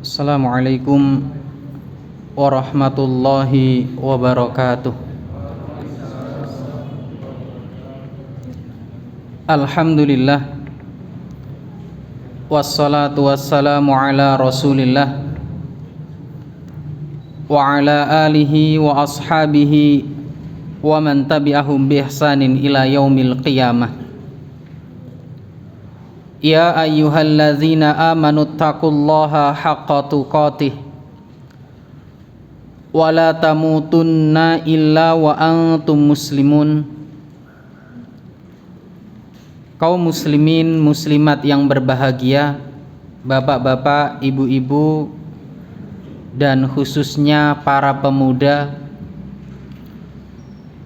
Assalamualaikum warahmatullahi wabarakatuh. Alhamdulillah, wassalatu wassalamu ala rasulillah wa ala alihi wa ashabihi wa man tabi'ahum bi ihsanin ila yaumil qiyamah. Ya ayyuhalladzina amanu taqullaha haqqa tuqatih wa la tamutunna illa wa antum muslimun. Kaum muslimin muslimat yang berbahagia, bapak-bapak, ibu-ibu, dan khususnya para pemuda,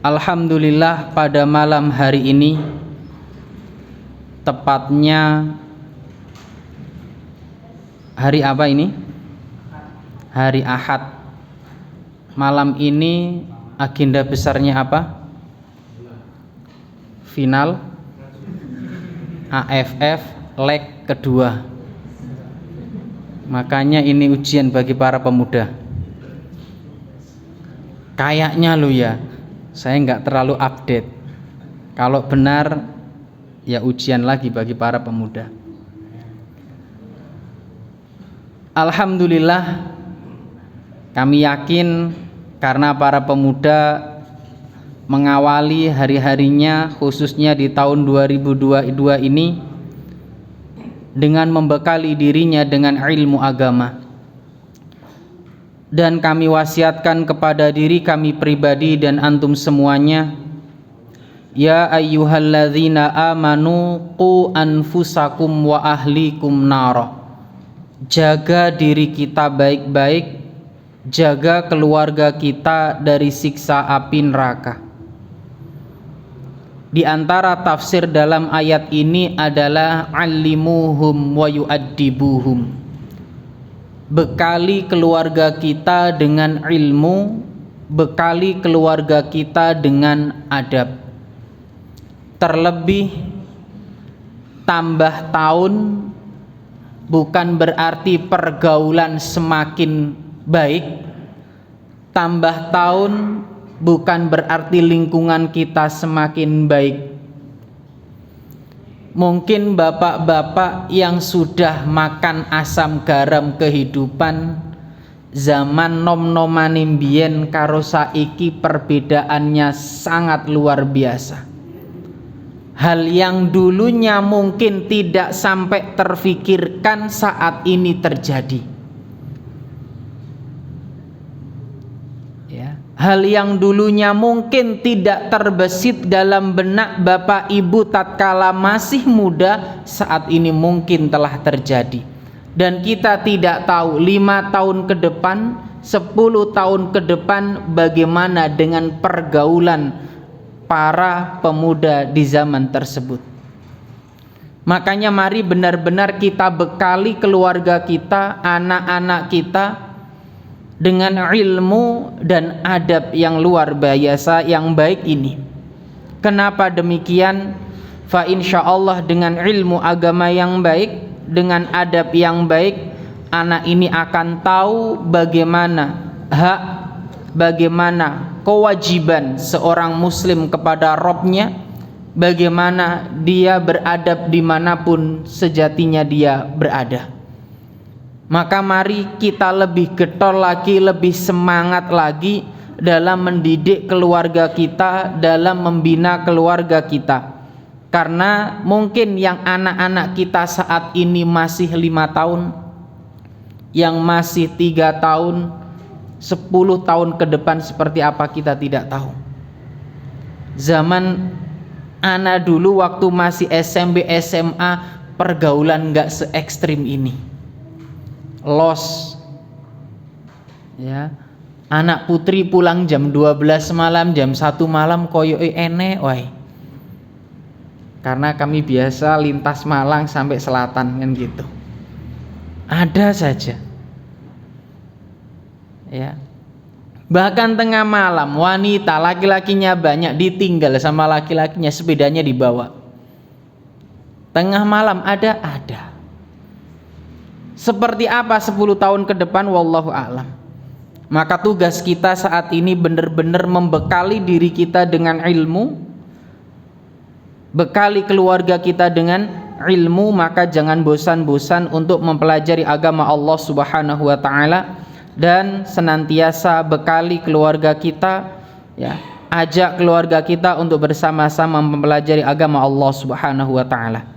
alhamdulillah pada malam hari ini, tepatnya hari apa ini? Hari Ahad. Malam ini agenda besarnya apa? Final AFF leg kedua. Makanya ini ujian bagi para pemuda. Kayaknya lo ya, saya nggak terlalu update. Kalau benar, ya ujian lagi bagi para pemuda. Alhamdulillah, kami yakin karena para pemuda mengawali hari-harinya khususnya di tahun 2022 ini dengan membekali dirinya dengan ilmu agama. Dan kami wasiatkan kepada diri kami pribadi dan antum semuanya, ya ayyuhalladzina amanu qu anfusakum wa ahlikum nara. Jaga diri kita baik-baik, jaga keluarga kita dari siksa api neraka. Di antara tafsir dalam ayat ini adalah allimuhum wa yu'addibuhum. Bekali keluarga kita dengan ilmu, bekali keluarga kita dengan adab. Terlebih tambah tahun bukan berarti pergaulan semakin baik. Tambah tahun bukan berarti lingkungan kita semakin baik. Mungkin bapak-bapak yang sudah makan asam garam kehidupan, zaman nom-nomane mbiyen karo saiki perbedaannya sangat luar biasa. Hal yang dulunya mungkin tidak sampai terfikirkan saat ini terjadi. Ya, hal yang dulunya mungkin tidak terbesit dalam benak bapak ibu tatkala masih muda, saat ini mungkin telah terjadi. Dan kita tidak tahu 5 tahun ke depan, 10 tahun ke depan bagaimana dengan pergaulan para pemuda di zaman tersebut. Makanya mari benar-benar kita bekali keluarga kita, anak-anak kita dengan ilmu dan adab yang luar biasa, yang baik ini. Kenapa demikian? Fa insyaallah dengan ilmu agama yang baik, dengan adab yang baik, anak ini akan tahu bagaimana hak, bagaimana kewajiban seorang muslim kepada Robnya, bagaimana dia beradab dimanapun sejatinya dia berada. Maka mari kita lebih getol lagi, lebih semangat lagi dalam mendidik keluarga kita, dalam membina keluarga kita. Karena mungkin yang anak-anak kita saat ini masih 5 tahun, yang masih 3 tahun, 10 tahun ke depan seperti apa kita tidak tahu. Zaman ana dulu waktu masih SMP SMA, pergaulan gak se ekstrim ini. Los, ya, anak putri pulang jam 12 malam, jam 1 malam koyo enek wae. Karena kami biasa lintas Malang sampai selatan kan gitu. Ada saja. Ya. Bahkan tengah malam wanita laki-lakinya banyak ditinggal sama laki-lakinya, sepedanya dibawa. Tengah malam ada. Seperti apa 10 tahun ke depan, wallahu a'lam. Maka tugas kita saat ini benar-benar membekali diri kita dengan ilmu, bekali keluarga kita dengan ilmu. Maka jangan bosan-bosan untuk mempelajari agama Allah Subhanahu wa taala, dan senantiasa bekali keluarga kita, ya, ajak keluarga kita untuk bersama-sama mempelajari agama Allah Subhanahu wa taala.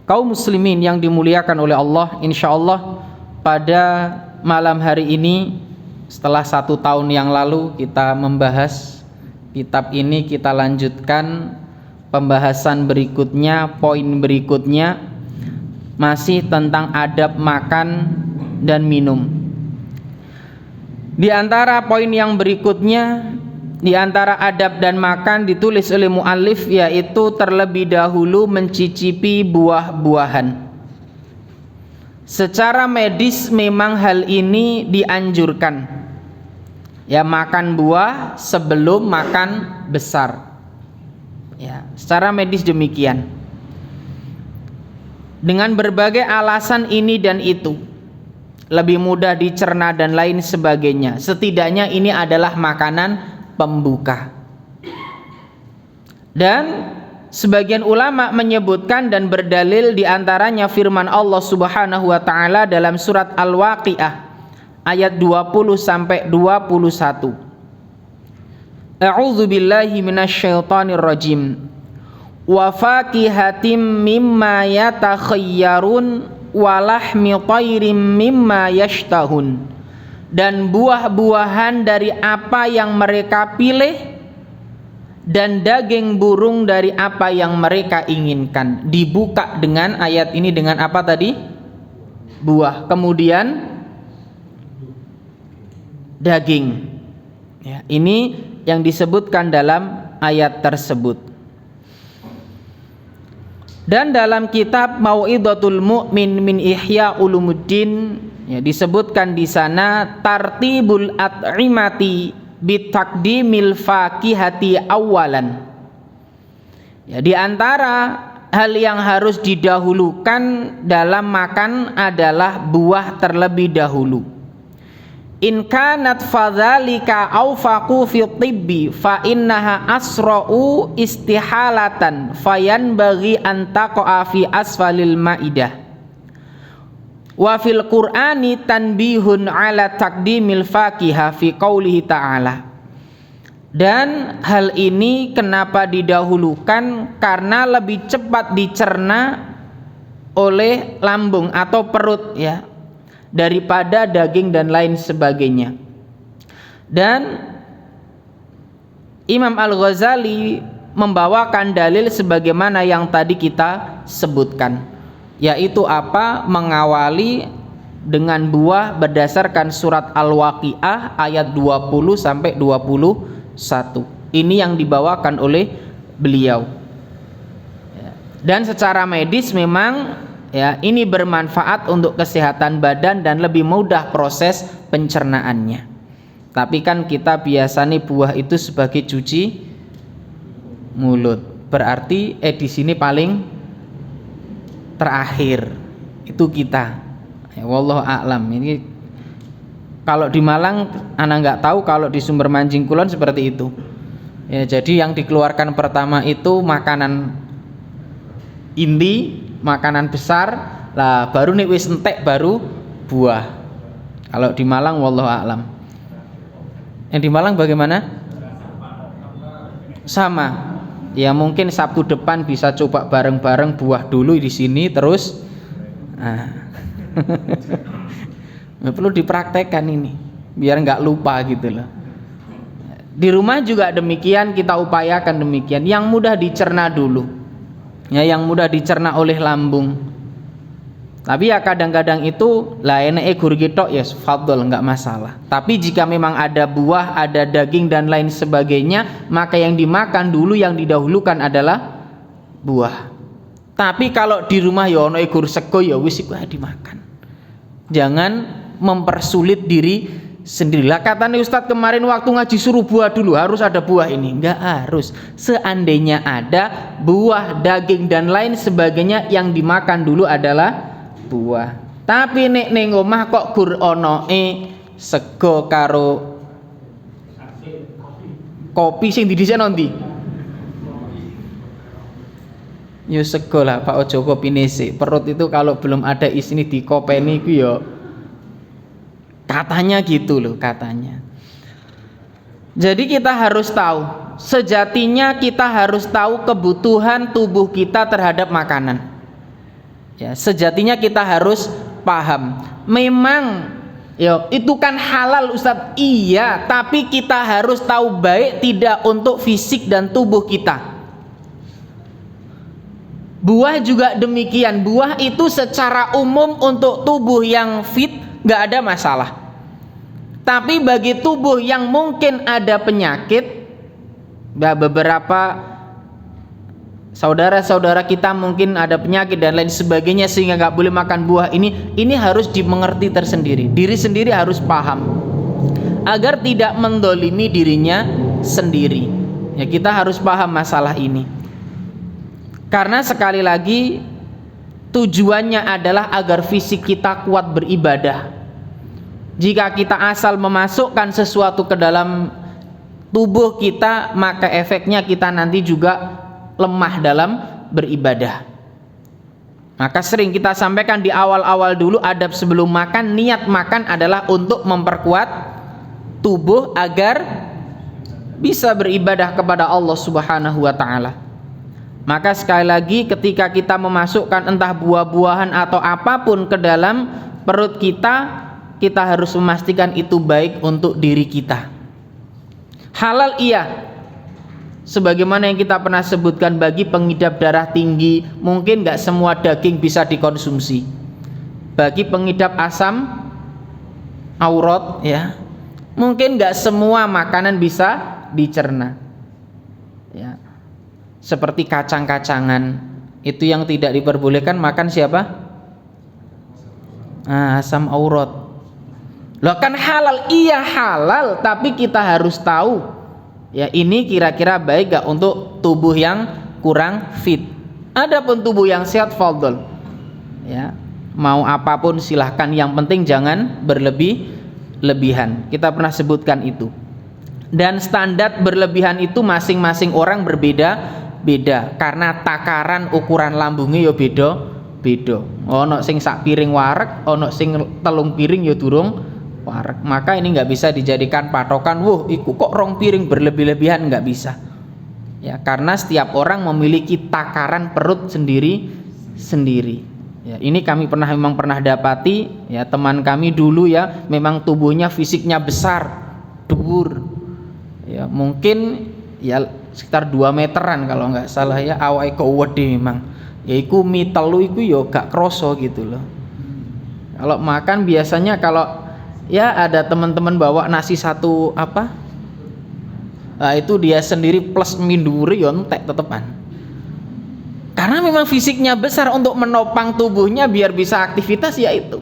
Kaum muslimin yang dimuliakan oleh Allah, insyaallah pada malam hari ini, setelah 1 tahun yang lalu kita membahas kitab ini, kita lanjutkan pembahasan berikutnya. Poin berikutnya masih tentang adab makan dan minum. Di antara poin yang berikutnya, di antara adab dan makan ditulis oleh muallif, yaitu terlebih dahulu mencicipi buah-buahan. Secara medis memang hal ini dianjurkan, ya, makan buah sebelum makan besar, ya, secara medis demikian, dengan berbagai alasan ini dan itu, lebih mudah dicerna dan lain sebagainya. Setidaknya ini adalah makanan pembuka. Dan sebagian ulama menyebutkan dan berdalil diantaranya firman Allah Subhanahu wa taala dalam surat Al-Waqiah ayat 20 sampai 21. A'udzu billahi minasyaitonir rajim. Wa fakihatim mimma yatakhayyarun wa lahmi thairim mimma yashtahun. Dan buah-buahan dari apa yang mereka pilih, dan daging burung dari apa yang mereka inginkan. Dibuka dengan ayat ini dengan apa tadi? Buah, kemudian daging, ya, ini yang disebutkan dalam ayat tersebut. Dan dalam kitab Mau'izatul Mu'min min Ihya Ulumuddin, ya, disebutkan di sana tartibul at'imati bitaqdimil fakihati awalan. Ya, di antara hal yang harus didahulukan dalam makan adalah buah terlebih dahulu. In kanat fadzalika awfaqu fi tibbi fa innaha asra'u istihalatan fayanbaghi an taqa'a fi asfalil maidah. Wa fil Qur'ani tanbihun ala taqdimil fakiha fi qaulihi ta'ala. Dan hal ini kenapa didahulukan? Karena lebih cepat dicerna oleh lambung atau perut, ya, daripada daging dan lain sebagainya. Dan Imam Al-Ghazali membawakan dalil sebagaimana yang tadi kita sebutkan, yaitu apa? Mengawali dengan buah berdasarkan surat Al-Waqiah ayat 20 sampai 21. Ini yang dibawakan oleh beliau. Dan secara medis memang, ya, ini bermanfaat untuk kesehatan badan dan lebih mudah proses pencernaannya. Tapi kan kita biasanya buah itu sebagai cuci mulut. Berarti di sini paling terakhir itu kita. Ya, wallahu a'lam. Ini kalau di Malang anak nggak tahu, kalau di Sumber Manjing Kulon seperti itu. Ya, jadi yang dikeluarkan pertama itu makanan inti, makanan besar, lah baru nih wis entek baru buah. Kalau di Malang wallahu a'lam. Yang di Malang bagaimana? Sama. Ya mungkin Sabtu depan bisa coba bareng-bareng buah dulu di sini terus. Perlu dipraktekkan ini biar nggak lupa gitu loh. Di rumah juga demikian, kita upayakan demikian. Yang mudah dicerna dulu, ya, yang mudah dicerna oleh lambung. Tapi ya kadang-kadang itu lah enek gur kitok, ya fadhol, nggak masalah. Tapi jika memang ada buah, ada daging dan lain sebagainya, maka yang dimakan dulu, yang didahulukan adalah buah. Tapi kalau di rumah ya ono gur sego, ya wis iku dimakan. Jangan mempersulit diri sendiri. Lah katanya Ustadz kemarin waktu ngaji suruh buah dulu, harus ada buah ini. Enggak harus. Seandainya ada buah, daging dan lain sebagainya, yang dimakan dulu adalah buah. Tapi nek ning omah kok gur ono sego karo kopi sing didhisik nanti. Ya sego lah Pak, ojo kopine sik. Perut itu kalau belum ada isine dikopeni iku ya katanya gitu loh katanya. Jadi kita harus tahu, sejatinya kita harus tahu kebutuhan tubuh kita terhadap makanan. Ya, sejatinya kita harus paham. Memang ya itu kan halal Ustadz, iya, tapi kita harus tahu baik tidak untuk fisik dan tubuh kita. Buah juga demikian. Buah itu secara umum untuk tubuh yang fit nggak ada masalah. Tapi bagi tubuh yang mungkin ada penyakit, beberapa saudara-saudara kita mungkin ada penyakit dan lain sebagainya sehingga nggak boleh makan buah ini harus dimengerti tersendiri. Diri sendiri harus paham agar tidak mendolimi dirinya sendiri. Ya, kita harus paham masalah ini. Karena sekali lagi tujuannya adalah agar fisik kita kuat beribadah. Jika kita asal memasukkan sesuatu ke dalam tubuh kita, maka efeknya kita nanti juga lemah dalam beribadah. Maka sering kita sampaikan di awal-awal dulu adab sebelum makan, niat makan adalah untuk memperkuat tubuh agar bisa beribadah kepada Allah Subhanahu wa taala. Maka sekali lagi ketika kita memasukkan entah buah-buahan atau apapun ke dalam perut kita, kita harus memastikan itu baik untuk diri kita. Halal iya, sebagaimana yang kita pernah sebutkan bagi pengidap darah tinggi, mungkin nggak semua daging bisa dikonsumsi. Bagi pengidap asam aurat ya, mungkin nggak semua makanan bisa dicerna. Ya. Seperti kacang-kacangan itu yang tidak diperbolehkan makan siapa? Asam aurat. Loh kan halal, iya halal, tapi kita harus tahu ya ini kira-kira baik gak untuk tubuh yang kurang fit. Adapun tubuh yang sehat fadhol. Ya, mau apapun silahkan, yang penting jangan berlebihan. Kita pernah sebutkan itu. Dan standar berlebihan itu masing-masing orang berbeda karena takaran ukuran lambungnya ya beda. Ono sing sak piring wareg, ono sing telung piring ya durung wareg. Maka ini nggak bisa dijadikan patokan, wah iku kok rong piring berlebih-lebihan, nggak bisa. Ya, karena setiap orang memiliki takaran perut sendiri. Ya, ini kami memang pernah dapati ya, teman kami dulu ya memang tubuhnya fisiknya besar, dhuwur. Ya, mungkin ya sekitar 2 meteran kalau nggak salah ya, awake kok wedhe memang. Ya iku mie telu iku ya gak kroso gitu loh. Kalau makan biasanya kalau ya ada teman-teman bawa nasi satu apa? Nah, itu dia sendiri plus mie dhuwure ya entek tetepan. Karena memang fisiknya besar untuk menopang tubuhnya biar bisa aktivitas ya itu.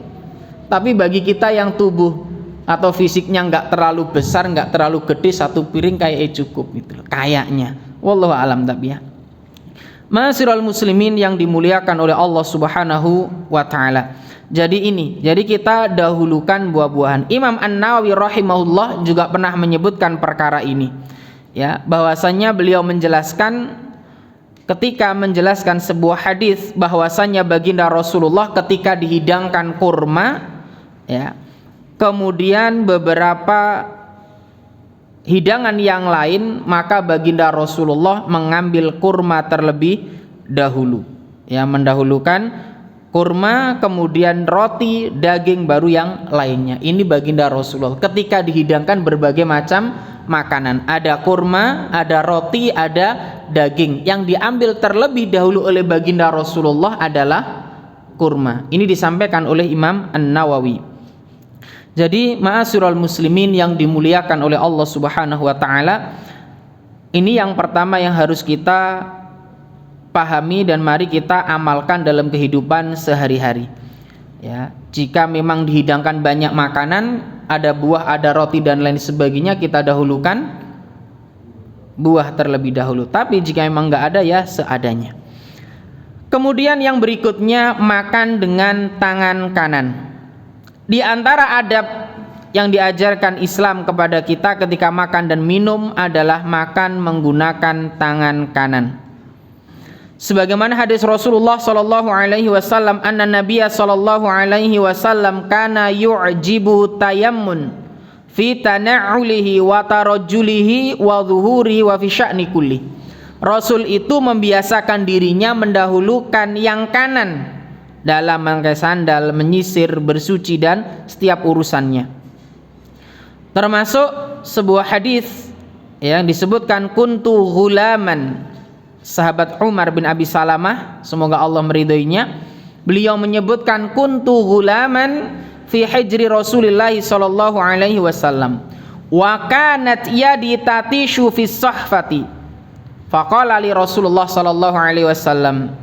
Tapi bagi kita yang tubuh atau fisiknya nggak terlalu besar, nggak terlalu gede, satu piring kayak cukup gitu loh, kayaknya. Wallahu alam. Tapi ya, ma'asyiral muslimin yang dimuliakan oleh Allah Subhanahu wa taala. Jadi kita dahulukan buah-buahan. Imam An-Nawawi rahimahullah juga pernah menyebutkan perkara ini. Ya, bahwasanya beliau menjelaskan ketika menjelaskan sebuah hadis bahwasanya baginda Rasulullah ketika dihidangkan kurma ya, kemudian beberapa hidangan yang lain, maka baginda Rasulullah mengambil kurma terlebih dahulu. Ya, mendahulukan kurma, kemudian roti, daging, baru yang lainnya. Ini baginda Rasulullah ketika dihidangkan berbagai macam makanan. Ada kurma, ada roti, ada daging. Yang diambil terlebih dahulu oleh baginda Rasulullah adalah kurma. Ini disampaikan oleh Imam An-Nawawi. Jadi ma'asyiral muslimin yang dimuliakan oleh Allah Subhanahu wa taala, ini yang pertama yang harus kita pahami dan mari kita amalkan dalam kehidupan sehari-hari. Ya, jika memang dihidangkan banyak makanan, ada buah, ada roti dan lain sebagainya, kita dahulukan buah terlebih dahulu. Tapi jika memang enggak ada ya seadanya. Kemudian yang berikutnya, makan dengan tangan kanan. Di antara adab yang diajarkan Islam kepada kita ketika makan dan minum adalah makan menggunakan tangan kanan. Sebagaimana hadis Rasulullah sallallahu alaihi wasallam, anna Nabiyya sallallahu alaihi wasallam kana yu'jibu tayammun fi tana'ulihi wa tarajjulihi wa dhuhuri wa fi sya'ni kulli. Rasul itu membiasakan dirinya mendahulukan yang kanan dalam memakai sandal, menyisir, bersuci dan setiap urusannya. Termasuk sebuah hadis yang disebutkan, kuntu ghulaman, sahabat Umar bin Abi Salamah, semoga Allah meridhoinya, beliau menyebutkan, kuntu ghulaman fi hijri Rasulillah sallallahu alaihi wasallam wa kanat yadi tatishu fi sahfati. Faqala li Rasulullah sallallahu alaihi wasallam,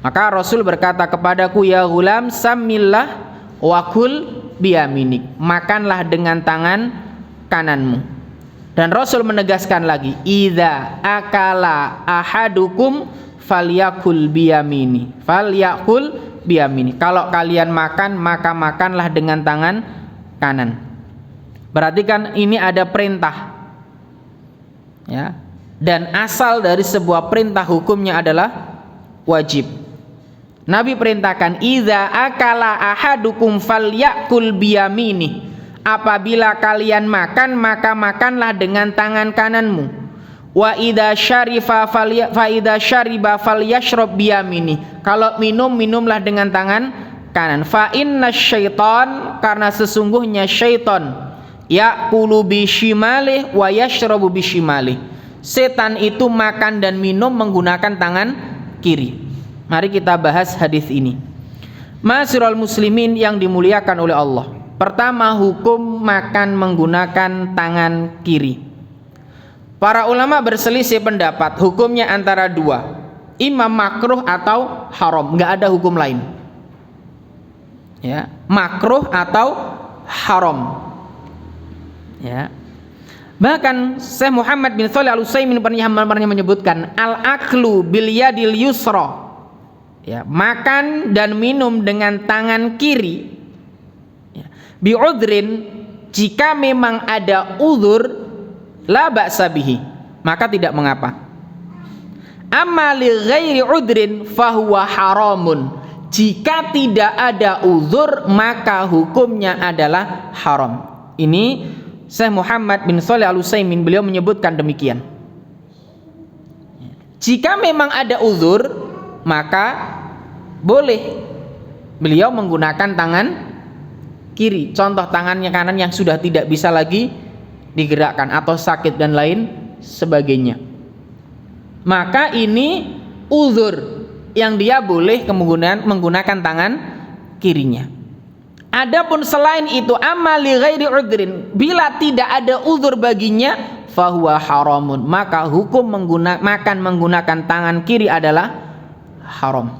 maka Rasul berkata kepadaku, ya ghulam samillah wa kul biyaminik, makanlah dengan tangan kananmu. Dan Rasul menegaskan lagi, idza akala ahadukum falyakul biyamini, falyakul biyamini, kalau kalian makan maka makanlah dengan tangan kanan. Berarti kan ini ada perintah, ya. Dan asal dari sebuah perintah hukumnya adalah wajib. Nabi perintahkan, idza akala ahadukum falyakul biyamini, apabila kalian makan maka makanlah dengan tangan kananmu. Wa idza syarifa fa idza syariba falyashrab biyamini, kalau minum, minumlah dengan tangan kanan. Fa innash syaitan, karena sesungguhnya syaitan, ya'kulu bishimalih wa yashrabu bishimalih, setan itu makan dan minum menggunakan tangan kiri. Mari kita bahas hadis ini. Ma'asyiral muslimin yang dimuliakan oleh Allah. Pertama, hukum makan menggunakan tangan kiri. Para ulama berselisih pendapat hukumnya antara dua, imam makruh atau haram, nggak ada hukum lain, ya, makruh atau haram, ya. Bahkan Syekh Muhammad bin Shalih Al-Utsaimin pernah menyebutkan, al-aklu bil yadil yusra, ya, makan dan minum dengan tangan kiri, ya, bi'udrin, jika memang ada uzur, la ba'sa bihi, maka tidak mengapa. Amma li ghairi udrin fahuwa haramun, jika tidak ada uzur maka hukumnya adalah haram. Ini Syekh Muhammad bin Shalih Al-Utsaimin, beliau menyebutkan demikian. Jika memang ada uzur maka boleh beliau menggunakan tangan kiri, contoh tangannya kanan yang sudah tidak bisa lagi digerakkan atau sakit dan lain sebagainya, maka ini uzur yang dia boleh menggunakan tangan kirinya. Adapun selain itu, amali ghairi udrin, bila tidak ada uzur baginya, fahuwa haramun, maka hukum makan menggunakan tangan kiri adalah haram.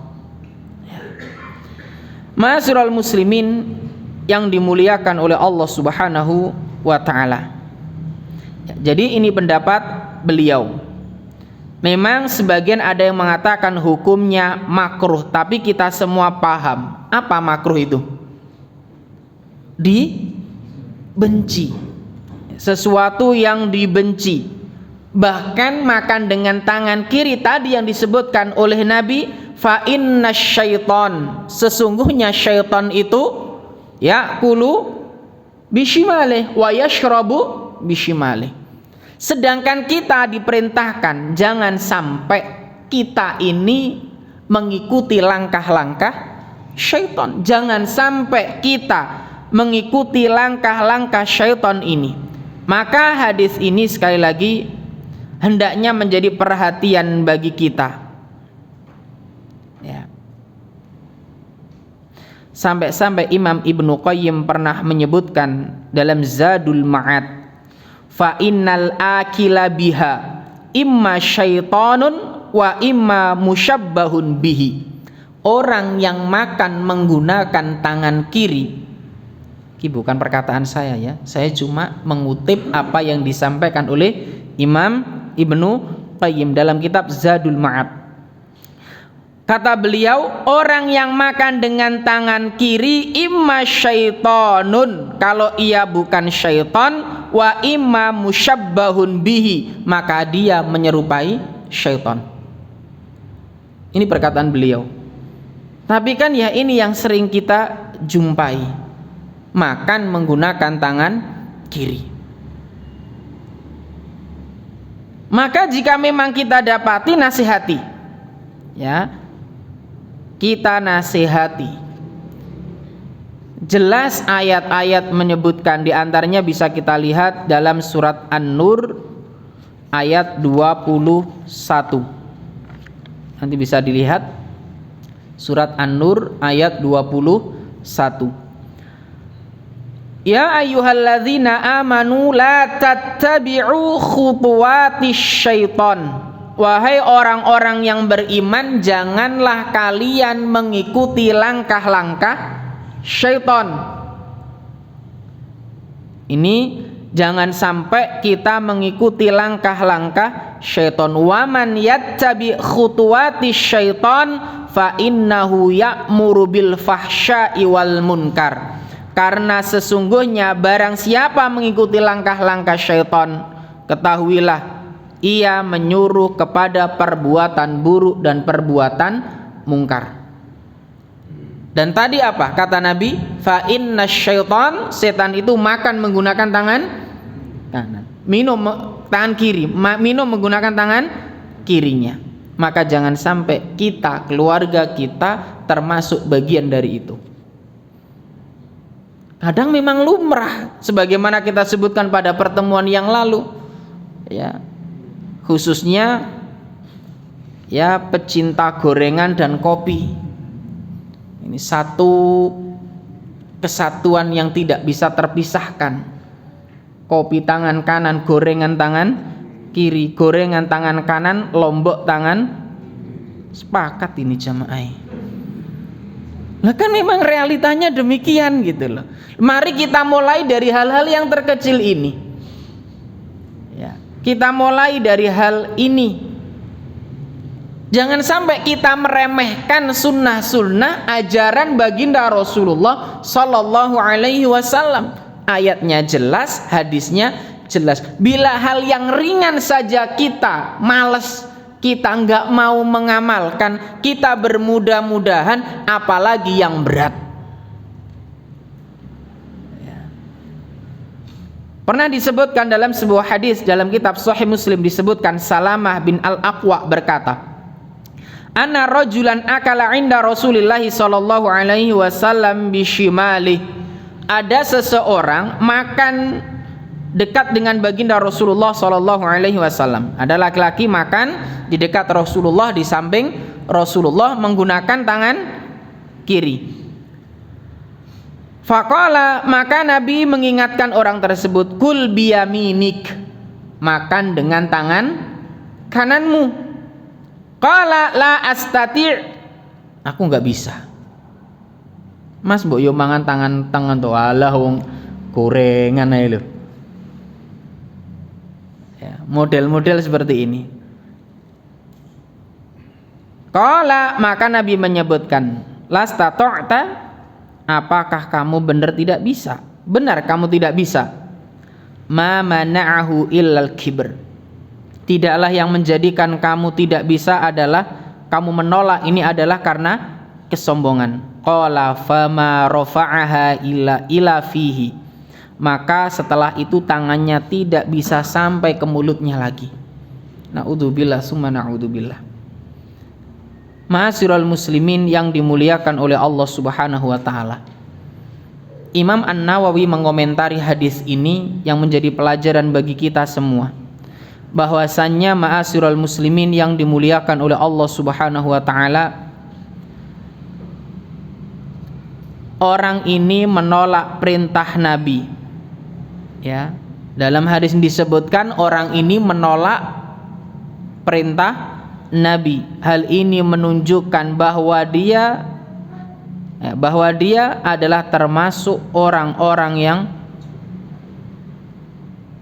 Ma'asyiral muslimin yang dimuliakan oleh Allah Subhanahu wa taala. Jadi ini pendapat beliau. Memang sebagian ada yang mengatakan hukumnya makruh, tapi kita semua paham apa makruh itu? Dibenci, sesuatu yang dibenci. Bahkan makan dengan tangan kiri tadi yang disebutkan oleh Nabi, fa innash syaiton, sesungguhnya syaitan itu ya'kulu bishimalih wa yashrabu bishimalih. Sedangkan kita diperintahkan jangan sampai kita ini mengikuti langkah-langkah syaitan, jangan sampai kita mengikuti langkah-langkah syaitan ini. Maka hadis ini sekali lagi hendaknya menjadi perhatian bagi kita, ya. Sampai-sampai Imam Ibnu Qayyim pernah menyebutkan dalam Zadul Ma'ad, fa innal akila biha imma syaitanun wa imma musyabbahun bihi. Orang yang makan menggunakan tangan kiri, ini bukan perkataan saya, ya, saya cuma mengutip apa yang disampaikan oleh Imam Ibnu Qayyim dalam kitab Zadul Ma'ad. Kata beliau, orang yang makan dengan tangan kiri imma syaitonun, kalau ia bukan syaiton, wa imma musyabbahun bihi, maka dia menyerupai syaiton. Ini perkataan beliau. Tapi kan ya ini yang sering kita jumpai, makan menggunakan tangan kiri. Maka jika memang kita dapati, nasihati, ya, kita nasihati. Jelas ayat-ayat menyebutkan, diantaranya bisa kita lihat dalam surat An-Nur ayat 21. Nanti bisa dilihat surat An-Nur ayat 21. Ya ayyuhalladzina amanu la tattabi'u khutuwatis syaiton. Wahai orang-orang yang beriman, janganlah kalian mengikuti langkah-langkah syaiton. Ini jangan sampai kita mengikuti langkah-langkah syaiton. Wa man yattabi khutuwatis syaiton fa innahu ya'muru bil fahsya'i wal munkar. Karena sesungguhnya barang siapa mengikuti langkah-langkah syaitan, ketahuilah ia menyuruh kepada perbuatan buruk dan perbuatan mungkar. Dan tadi apa kata Nabi? Fa inna syaitan, setan itu makan menggunakan tangan kanan, minum tangan kiri, minum menggunakan tangan kirinya. Maka jangan sampai kita, keluarga kita termasuk bagian dari itu. Kadang memang lumrah, sebagaimana kita sebutkan pada pertemuan yang lalu, ya, khususnya ya pecinta gorengan dan kopi. Ini satu kesatuan yang tidak bisa terpisahkan. Kopi tangan kanan, gorengan tangan kiri, gorengan tangan kanan, lombok tangan. Sepakat ini jamaah. Nah kan memang realitanya demikian gitu loh. Mari kita mulai dari hal-hal yang terkecil ini, ya, kita mulai dari hal ini. Jangan sampai kita meremehkan sunnah-sunnah ajaran baginda Rasulullah Sallallahu Alaihi Wasallam. Ayatnya jelas, hadisnya jelas. Bila hal yang ringan saja kita malas, kita nggak mau mengamalkan, kita bermudah-mudahan, apalagi yang berat. Pernah disebutkan dalam sebuah hadis dalam kitab Sahih Muslim, disebutkan Salamah bin Al-Aqwa berkata, Ana rajulan akala inda Rasulillahi sallallahu alaihi wasallam bishimali. Ada seseorang makan dekat dengan baginda Rasulullah sallallahu alaihi wasallam. Ada laki-laki makan di dekat Rasulullah, di samping Rasulullah, menggunakan tangan kiri. Faqala, maka Nabi mengingatkan orang tersebut, kul biyaminik, makan dengan tangan kananmu. Qala la astati', aku nggak bisa. Mas mbok yo mangan tangan to, alah wong gorengan ae lho. Ya, model-model seperti ini. Qala, maka Nabi menyebutkan, lastata'ta, apakah kamu benar tidak bisa? Benar kamu tidak bisa. Ma mana'ahu illal kibr. Tidaklah yang menjadikan kamu tidak bisa adalah kamu menolak ini adalah karena kesombongan. Qala fama rafa'aha ila fihi. Maka setelah itu tangannya tidak bisa sampai ke mulutnya lagi. Na'udzubillah summa na'udzubillah. Ma'asyiral muslimin yang dimuliakan oleh Allah Subhanahu wa taala. Imam An-Nawawi mengomentari hadis ini yang menjadi pelajaran bagi kita semua, bahwasannya ma'asyiral muslimin yang dimuliakan oleh Allah Subhanahu wa taala, orang ini menolak perintah Nabi. Ya, dalam hadis disebutkan orang ini menolak perintah Nabi. Hal ini menunjukkan bahwa dia adalah termasuk orang-orang yang,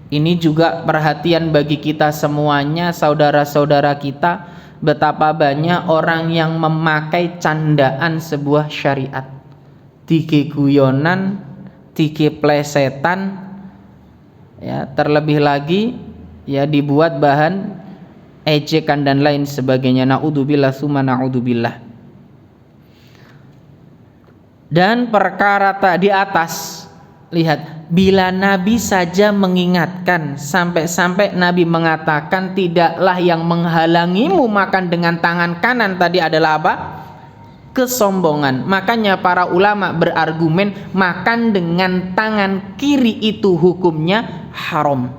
ini juga perhatian bagi kita semuanya, saudara-saudara kita, betapa banyak orang yang memakai candaan sebuah syariat, tiki guyonan, tiki plesetan, ya, terlebih lagi ya dibuat bahan ejekan dan lain sebagainya. Naudzubillah summa naudzubillah. Dan perkara tak di atas, lihat, bila Nabi saja mengingatkan, sampai-sampai Nabi mengatakan tidaklah yang menghalangimu makan dengan tangan kanan tadi adalah apa? Kesombongan. Makanya para ulama berargumen makan dengan tangan kiri itu hukumnya haram.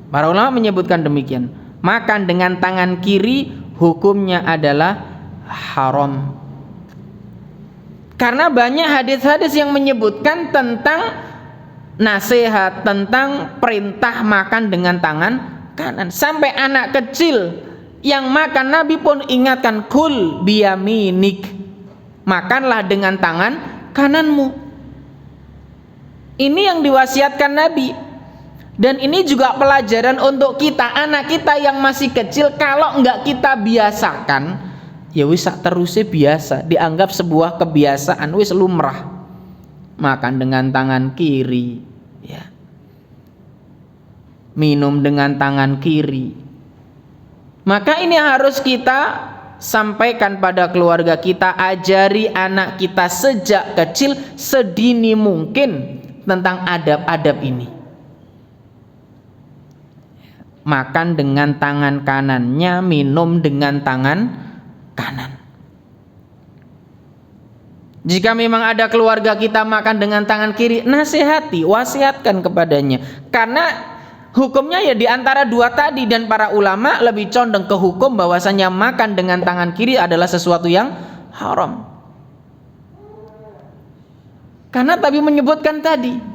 Para ulama menyebutkan demikian, makan dengan tangan kiri hukumnya adalah haram. Karena banyak hadis-hadis yang menyebutkan tentang nasihat, tentang perintah makan dengan tangan kanan. Sampai anak kecil yang makan Nabi pun ingatkan, kul biyaminik, makanlah dengan tangan kananmu. Ini yang diwasiatkan Nabi. Dan ini juga pelajaran untuk kita, anak kita yang masih kecil. Kalau enggak kita biasakan, ya wis terusnya biasa, dianggap sebuah kebiasaan, wis lumrah makan dengan tangan kiri, ya, minum dengan tangan kiri. Maka ini harus kita sampaikan pada keluarga kita, ajari anak kita sejak kecil sedini mungkin tentang adab-adab ini. Makan dengan tangan kanannya, minum dengan tangan kanan. Jika memang ada keluarga kita makan dengan tangan kiri, nasihati, wasiatkan kepadanya. Karena hukumnya ya di antara dua tadi, dan para ulama lebih condong ke hukum bahwasanya makan dengan tangan kiri adalah sesuatu yang haram. Karena Nabi menyebutkan tadi,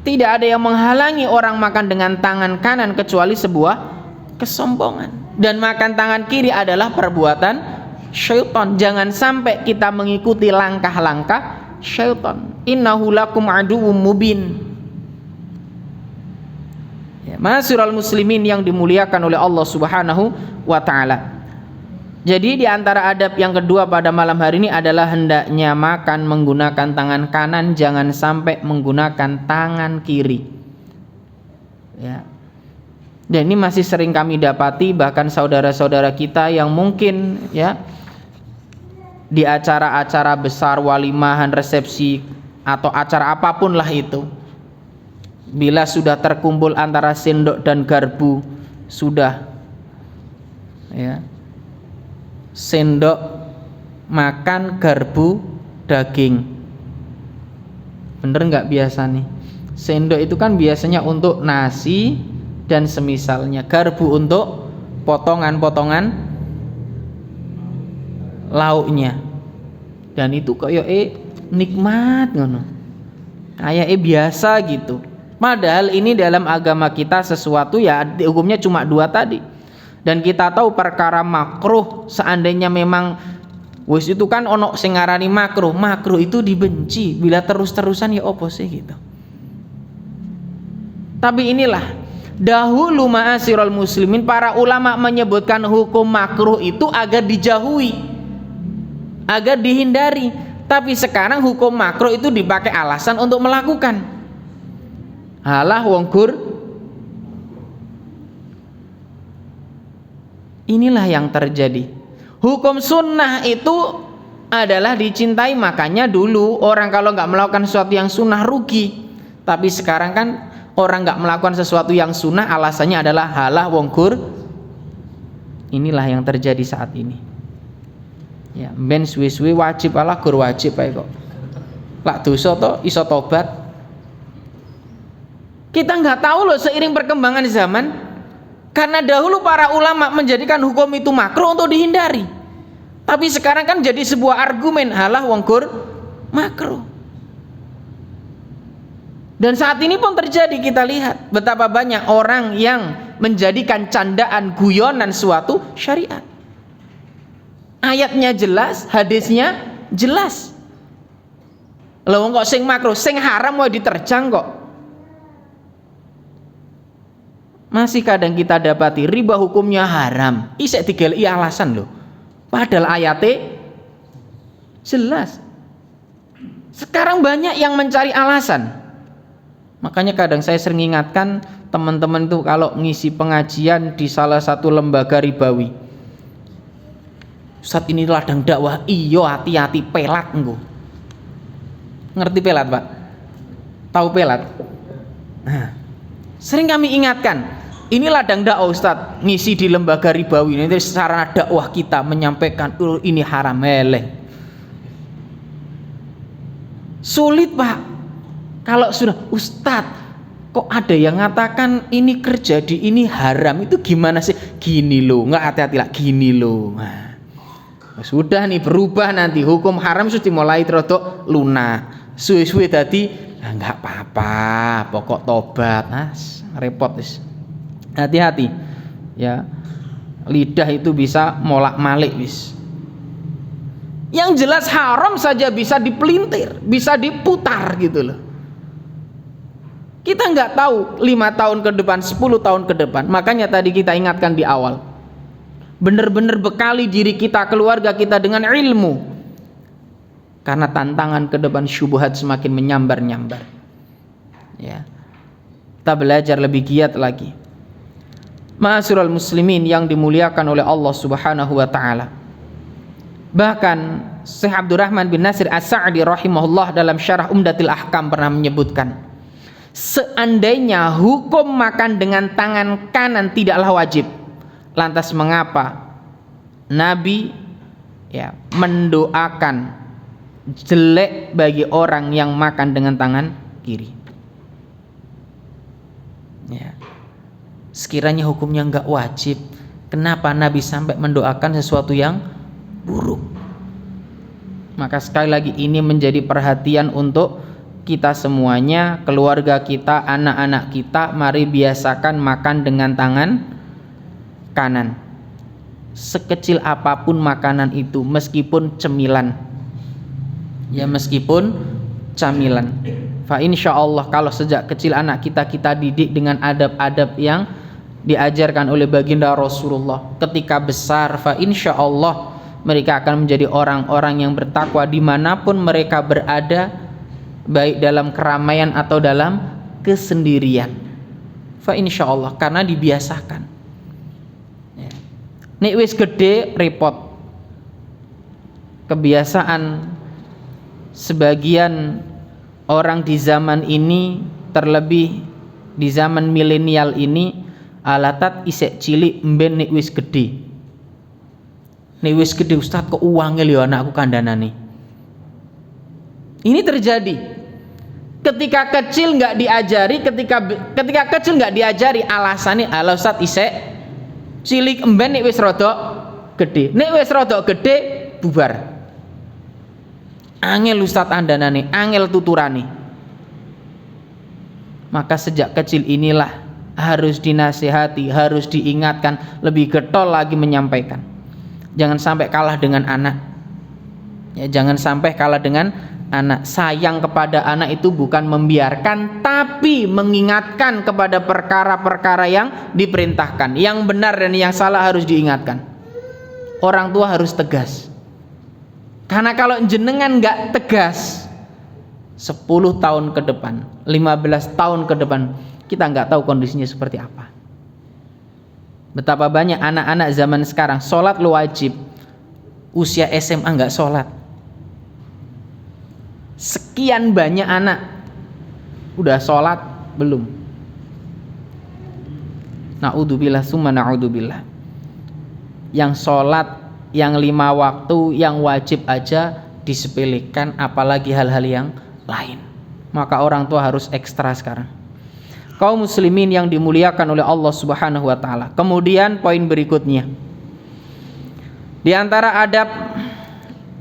tidak ada yang menghalangi orang makan dengan tangan kanan kecuali sebuah kesombongan. Dan makan tangan kiri adalah perbuatan syaitan. Jangan sampai kita mengikuti langkah-langkah syaitan. Innahu lakum aduwwum mubin. Ya, ma'asyiral muslimin yang dimuliakan oleh Allah Subhanahu wa taala. Jadi di antara adab yang kedua pada malam hari ini adalah hendaknya makan menggunakan tangan kanan, jangan sampai menggunakan tangan kiri. Ya. Dan ini masih sering kami dapati, bahkan saudara-saudara kita yang mungkin ya di acara-acara besar, walimahan, resepsi atau acara apapun lah itu, bila sudah terkumpul antara sendok dan garpu, sudah ya, sendok makan, garpu daging. Bener nggak biasa nih? Sendok itu kan biasanya untuk nasi dan semisalnya, garpu untuk potongan-potongan lauknya. Dan itu kayak nikmat ngono, kayak biasa gitu. Padahal ini dalam agama kita sesuatu ya hukumnya cuma dua tadi. Dan kita tahu perkara makruh, seandainya memang wis itu kan ono sing ngarani makruh, makruh itu dibenci bila terus-terusan ya opo sih gitu. Tapi inilah dahulu ma'asyiral muslimin, para ulama menyebutkan hukum makruh itu agar dijauhi, agar dihindari. Tapi sekarang hukum makruh itu dipakai alasan untuk melakukan. Halah wong gur. Inilah yang terjadi. Hukum sunnah itu adalah dicintai, makanya dulu orang kalau nggak melakukan sesuatu yang sunnah rugi. Tapi sekarang kan orang nggak melakukan sesuatu yang sunnah alasannya adalah halah wong gur. Inilah yang terjadi saat ini. Ya, ben suwi-suwi wajib ala gur wajib ae kok. Lak dosa to iso tobat. Kita nggak tahu loh seiring perkembangan zaman. Karena dahulu para ulama menjadikan hukum itu makruh untuk dihindari. Tapi sekarang kan jadi sebuah argumen, halah wong gur makruh. Dan saat ini pun terjadi, kita lihat betapa banyak orang yang menjadikan candaan, guyonan suatu syariat. Ayatnya jelas, hadisnya jelas. Lah wong kok sing makruh, sing haram mau diterjang kok. Masih kadang kita dapati riba hukumnya haram, isek digeleki alasan loh. Padahal ayatnya jelas. Sekarang banyak yang mencari alasan. Makanya kadang saya sering ingatkan teman-teman itu kalau ngisi pengajian di salah satu lembaga ribawi. Ustaz, ini ladang dakwah, iyo hati-hati pelat engko. Ngerti pelat, Pak? Tahu pelat? Nah, sering kami ingatkan, ini ladang dakwah Ustaz, ngisi di lembaga ribawi. Ini sarana dakwah kita menyampaikan ini haram meleh. Sulit, Pak. Kalau sudah Ustadz, kok ada yang mengatakan ini kerja di ini haram, itu gimana sih? Gini loh, nggak hati-hati lah, gini loh. Nah, sudah nih berubah nanti hukum haram sudah mulai terodok lunak. Suwe-suwe tadi nggak apa-apa, pokok tobat. Repot wis. Hati-hati ya, lidah itu bisa molak-malik wis. Yang jelas haram saja bisa dipelintir, bisa diputar gitu loh. Kita nggak tahu 5 tahun ke depan, 10 tahun ke depan. Makanya tadi kita ingatkan di awal, benar-benar bekali diri kita, keluarga kita dengan ilmu, karena tantangan ke depan syubhat semakin menyambar-nyambar ya. Kita belajar lebih giat lagi. Ma'asyiral muslimin yang dimuliakan oleh Allah Subhanahu wa taala. Bahkan Syekh Abdurrahman bin Nasir As-Sa'di rahimahullah dalam Syarah Umdatul Ahkam pernah menyebutkan, seandainya hukum makan dengan tangan kanan tidaklah wajib, lantas mengapa Nabi ya mendoakan jelek bagi orang yang makan dengan tangan kiri? Ya. Sekiranya hukumnya enggak wajib, kenapa Nabi sampai mendoakan sesuatu yang buruk? Maka sekali lagi ini menjadi perhatian untuk kita semuanya, keluarga kita, anak-anak kita. Mari biasakan makan dengan tangan kanan. Sekecil apapun makanan itu, meskipun cemilan ya, meskipun camilan. Fa insyaallah kalau sejak kecil anak kita didik dengan adab-adab yang diajarkan oleh baginda Rasulullah, ketika besar fa insyaallah mereka akan menjadi orang-orang yang bertakwa dimanapun mereka berada, baik dalam keramaian atau dalam kesendirian. Fa insyaallah, karena dibiasakan ya. Nek wis gede repot. Kebiasaan sebagian orang di zaman ini, terlebih di zaman milenial ini, alatat isek cilik mben nek wis gede. Nek wis gede Ustaz kok uangnya lho anakku kandhanane. Ini terjadi. Ketika kecil nggak diajari, ketika kecil nggak diajari, alasannya ala Ustaz isek cilik emben nek wis rodok gede. Nek wis rodok gede bubar. Angel Ustaz andanane, angel tuturane. Maka sejak kecil inilah harus dinasihati, harus diingatkan, lebih getol lagi menyampaikan. Jangan sampai kalah dengan anak. Ya, jangan sampai kalah dengan anak. Sayang kepada anak itu bukan membiarkan, tapi mengingatkan kepada perkara-perkara yang diperintahkan. Yang benar dan yang salah harus diingatkan. Orang tua harus tegas. Karena kalau jenengan nggak tegas, 10 tahun ke depan, 15 tahun ke depan, kita nggak tahu kondisinya seperti apa. Betapa banyak anak-anak zaman sekarang sholat lu wajib, usia SMA nggak sholat. Sekian banyak anak udah sholat belum. Na'udzubillah summa na'udzubillah. Yang sholat, yang 5 waktu, yang wajib aja disepelekan, apalagi hal-hal yang lain. Maka orang tua harus ekstra sekarang. Kaum muslimin yang dimuliakan oleh Allah Subhanahu wa taala. Kemudian poin berikutnya, di antara adab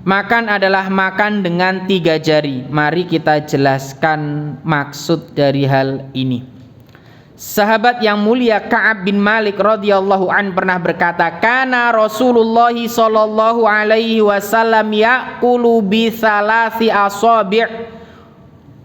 makan adalah makan dengan 3 jari. Mari kita jelaskan maksud dari hal ini. Sahabat yang mulia Ka'ab bin Malik radhiyallahu an pernah berkata, kana Rasulullah sallallahu alaihi wasallam ya'kulu bi thalathi asabi'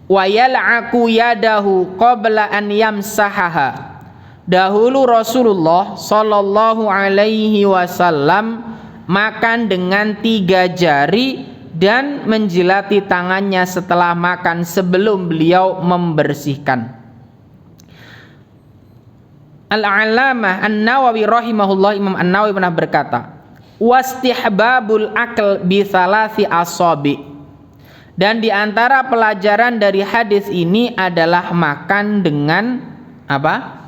wa yal'aku yadahu qabla an yamsahaha Dahulu Rasulullah sallallahu alaihi wasallam makan dengan 3 jari dan menjilati tangannya setelah makan sebelum beliau membersihkan. Al-Allamah An-Nawawi rahimahullah, Imam An-Nawawi pernah berkata, wastihbabul akl bi thalathi asabi. Dan di antara pelajaran dari hadis ini adalah makan dengan apa?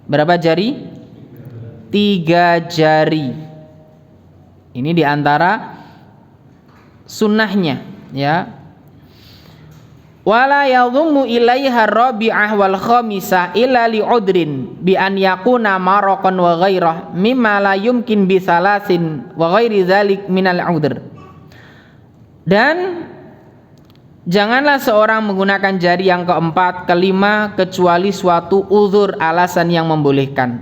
Berapa jari? 3 jari. Ini di antara sunnahnya, ya. Wala yadhummu ilaiha rabi'ah wal khamisah illa li'udrin bi an yakuna maraqan wa ghairah mimma la yumkin bi thalathin wa ghairi dzalik minal 'udhr. Dan janganlah seorang menggunakan jari yang keempat, kelima kecuali suatu uzur, alasan yang membolehkan,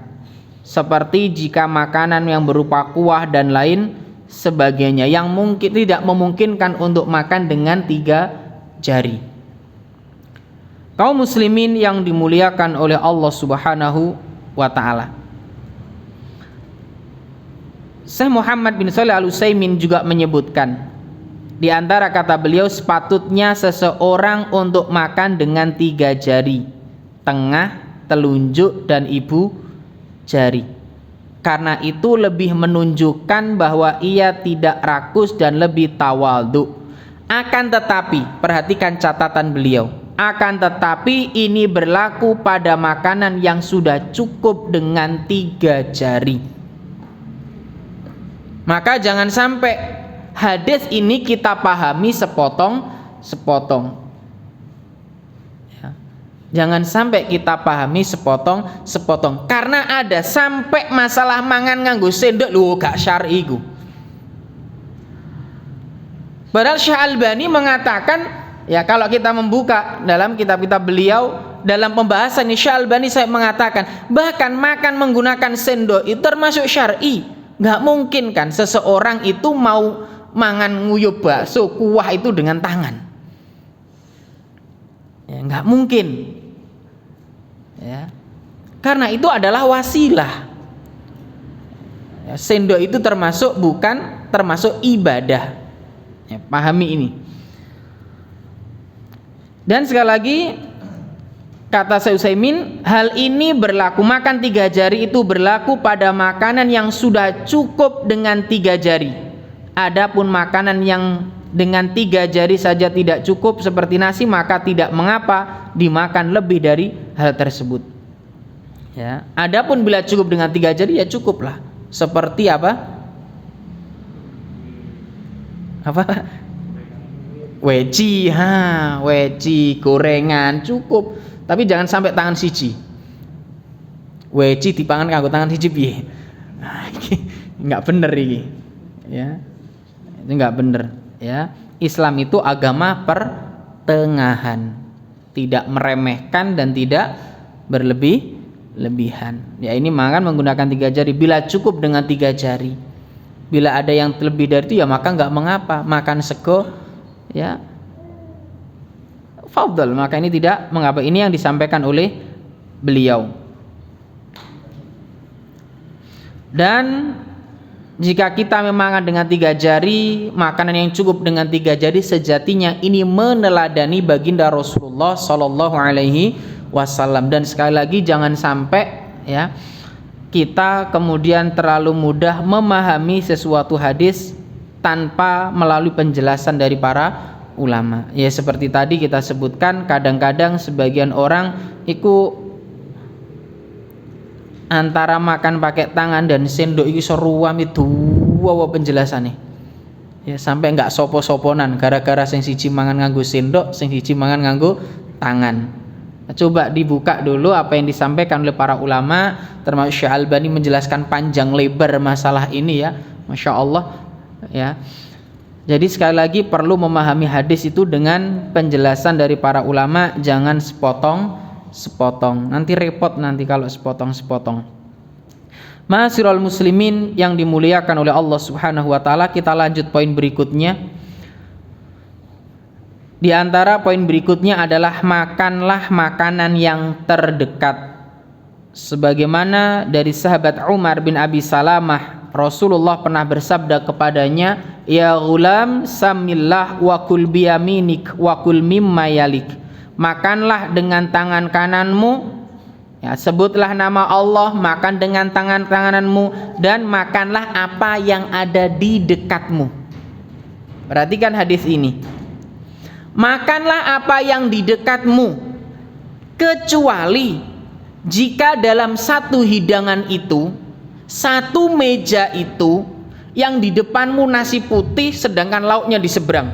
seperti jika makanan yang berupa kuah dan lain sebagainya yang mungkin tidak memungkinkan untuk makan dengan 3 jari. Kaum muslimin yang dimuliakan oleh Allah Subhanahu wa taala. Syekh Muhammad bin Shalih Al-Utsaimin juga menyebutkan, di antara kata beliau, sepatutnya seseorang untuk makan dengan 3 jari, tengah, telunjuk, dan ibu jari. Karena itu lebih menunjukkan bahwa ia tidak rakus dan lebih tawadhu. Akan tetapi, perhatikan catatan beliau, akan tetapi ini berlaku pada makanan yang sudah cukup dengan 3 jari. Maka jangan sampai hadis ini kita pahami sepotong-sepotong, ya. Jangan sampai kita pahami sepotong-sepotong, karena ada sampai masalah mangan nganggo sendok lho gak syar'i iku. Padahal Syekh Albani mengatakan, ya, kalau kita membuka dalam kitab-kitab beliau, dalam pembahasan Syekh Albani saya mengatakan bahkan makan menggunakan sendok itu termasuk syar'i. Gak mungkin kan seseorang itu mau mangan nguyup bakso kuah itu dengan tangan, ya, nggak mungkin, ya, karena itu adalah wasilah, ya, sendok itu bukan termasuk ibadah, ya, pahami ini. Dan sekali lagi kata Syekh Utsaimin, hal ini berlaku, makan 3 jari itu berlaku pada makanan yang sudah cukup dengan 3 jari. Adapun makanan yang dengan 3 jari saja tidak cukup seperti nasi, maka tidak mengapa dimakan lebih dari hal tersebut, ya. Adapun bila cukup dengan 3 jari ya cukuplah. Seperti apa? Weci, weci gorengan cukup, tapi jangan sampai tangan siji. Weci dipangan kanggo tangan siji piye? Enggak bener iki, ya. Itu enggak bener, ya. Islam itu agama pertengahan, tidak meremehkan dan tidak berlebihan. Ya, ini makan menggunakan 3 jari bila cukup dengan 3 jari. Bila ada yang lebih dari itu ya maka enggak mengapa. Makan sego, ya, fadhal, maka ini tidak mengapa. Ini yang disampaikan oleh beliau. Dan jika kita memakan dengan 3 jari, makanan yang cukup dengan 3 jari, sejatinya ini meneladani baginda Rasulullah Sallallahu Alaihi Wasallam. Dan sekali lagi jangan sampai, ya, kita kemudian terlalu mudah memahami sesuatu hadis tanpa melalui penjelasan dari para ulama. Ya, seperti tadi kita sebutkan, kadang-kadang sebagian orang itu antara makan pakai tangan dan sendok iki seruam itu wawa penjelasannya, ya, sampai enggak sopo-soponan gara-gara sing siji mangan nganggo sendok, sing siji mangan nganggo tangan. Coba dibuka dulu apa yang disampaikan oleh para ulama, termasuk Syekh Albani menjelaskan panjang lebar masalah ini, ya, Masya Allah, ya. Jadi sekali lagi perlu memahami hadis itu dengan penjelasan dari para ulama, jangan sepotong, nanti repot nanti kalau sepotong. Ma'asyiral muslimin yang dimuliakan oleh Allah Subhanahu wa taala, kita lanjut poin berikutnya. Di antara poin berikutnya adalah makanlah makanan yang terdekat Sebagaimana dari sahabat Umar bin Abi Salamah, Rasulullah pernah bersabda kepadanya, "Ya ghulam, samillah wa kul biyaminik wa kul mimma yalik." Makanlah dengan tangan kananmu, ya, sebutlah nama Allah, makan dengan tangan kananmu, dan makanlah apa yang ada di dekatmu. Perhatikan hadis ini. Makanlah apa yang di dekatmu, kecuali jika dalam satu hidangan itu, satu meja itu, yang di depanmu nasi putih sedangkan lauknya di seberang.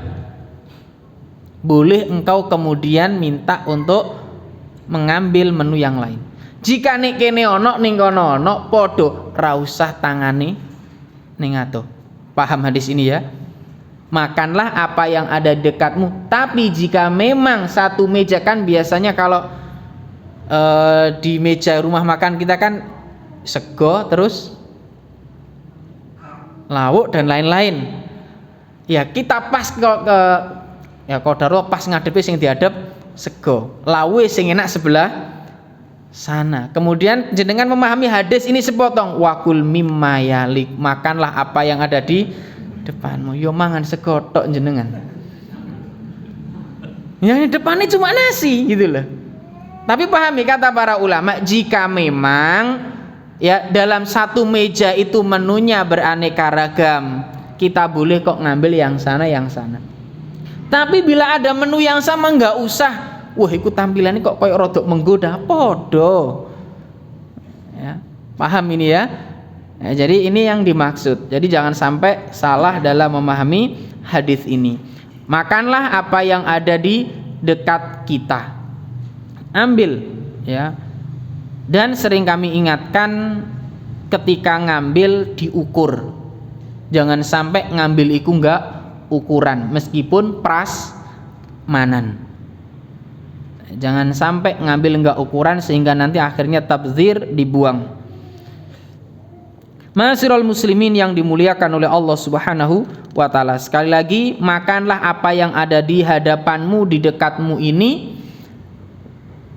Boleh engkau kemudian minta untuk mengambil menu yang lain. Jika nek kene ono ning kono ono, podo ra usah tangane ning ato. Paham hadis ini ya? Makanlah apa yang ada dekatmu. Tapi jika memang satu meja, kan biasanya kalau di meja rumah makan kita kan sego terus lauk dan lain-lain. Ya kita pas ke ya kodaro pas ngadepi sing diadep sego, lauk sing enak sebelah sana. Kemudian jenengan memahami hadis ini sepotong, wakul mimma yalik, makanlah apa yang ada di depanmu. Yo mangan sego tok jenengan. Yang di depannya cuma nasi gitu loh. Tapi pahami kata para ulama, jika memang ya dalam satu meja itu menunya beraneka ragam, kita boleh kok ngambil yang sana yang sana. Tapi bila ada menu yang sama, nggak usah, wah ikut tampilannya kok koyok rodok menggoda, podo. Ya, paham ini ya? Ya, jadi ini yang dimaksud. Jadi jangan sampai salah dalam memahami hadis ini. Makanlah apa yang ada di dekat kita. Ambil ya. Dan sering kami ingatkan ketika ngambil diukur. Jangan sampai ngambil iku enggak ukuran meskipun prasmanan. Jangan sampai ngambil enggak ukuran sehingga nanti akhirnya tabdzir, dibuang. Ma'asyiral muslimin yang dimuliakan oleh Allah Subhanahu wa taala. Sekali lagi, makanlah apa yang ada di hadapanmu, di dekatmu ini.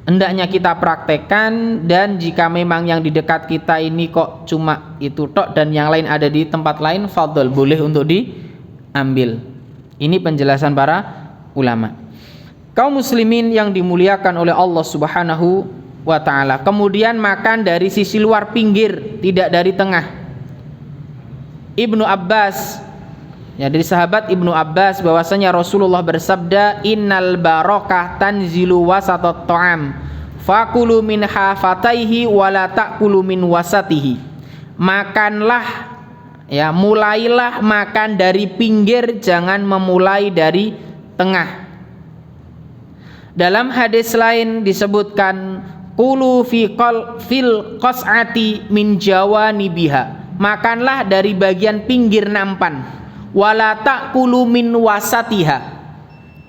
Hendaknya kita praktekkan, dan jika memang yang di dekat kita ini kok cuma itu tok dan yang lain ada di tempat lain, fadhol, boleh untuk diambil. Ini penjelasan para ulama. Kaum muslimin yang dimuliakan oleh Allah Subhanahu wa taala. Kemudian makan dari sisi luar pinggir, tidak dari tengah. Ibnu Abbas, ya dari sahabat Ibnu Abbas, bahwasanya Rasulullah bersabda, innal barakah tanzilu wasatot ta'am fakulu min hafataihi wala ta'kulu min wasatihi. Makanlah, ya mulailah makan dari pinggir, jangan memulai dari tengah. Dalam hadis lain disebutkan, qulu fil qas'ati min jawanibiha, makanlah dari bagian pinggir nampan, wala ta'kulu min wasatiha.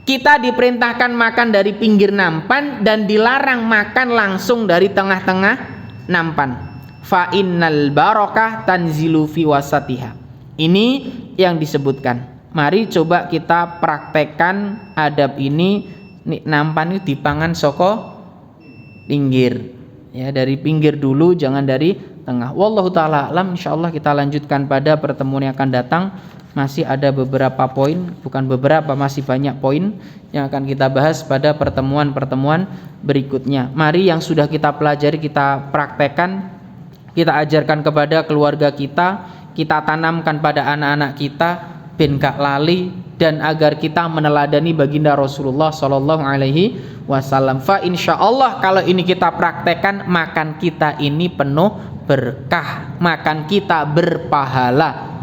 Kita diperintahkan makan dari pinggir nampan dan dilarang makan langsung dari tengah-tengah nampan. Fa innal barakah tanzilu fi wasatiha. Ini yang disebutkan. Mari coba kita praktekkan adab ini. Nampan itu dipangan soko pinggir, ya dari pinggir dulu, jangan dari tengah. Wallahu taala alam. Insyaallah kita lanjutkan pada pertemuan yang akan datang. Masih ada beberapa poin, bukan beberapa, masih banyak poin yang akan kita bahas pada pertemuan-pertemuan berikutnya. Mari yang sudah kita pelajari kita praktekkan, kita ajarkan kepada keluarga kita, kita tanamkan pada anak-anak kita, ben gak lali, dan agar kita meneladani baginda Rasulullah sallallahu alaihi wasallam. Fa insyaallah kalau ini kita praktekkan, makan kita ini penuh berkah, makan kita berpahala.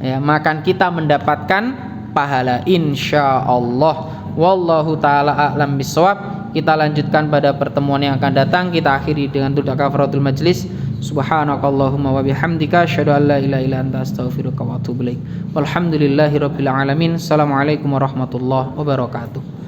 Ya, makan kita mendapatkan pahala insyaallah. Wallahu taala a'lam bishawab. Kita lanjutkan pada pertemuan yang akan datang. Kita akhiri dengan doa kafaratul majlis. Subhanakallahumma wa bihamdika asyhadu an la ilaha illa anta astaghfiruka wa atubu ilaik. Walhamdulillahirabbil alamin. Assalamualaikum warahmatullahi wabarakatuh.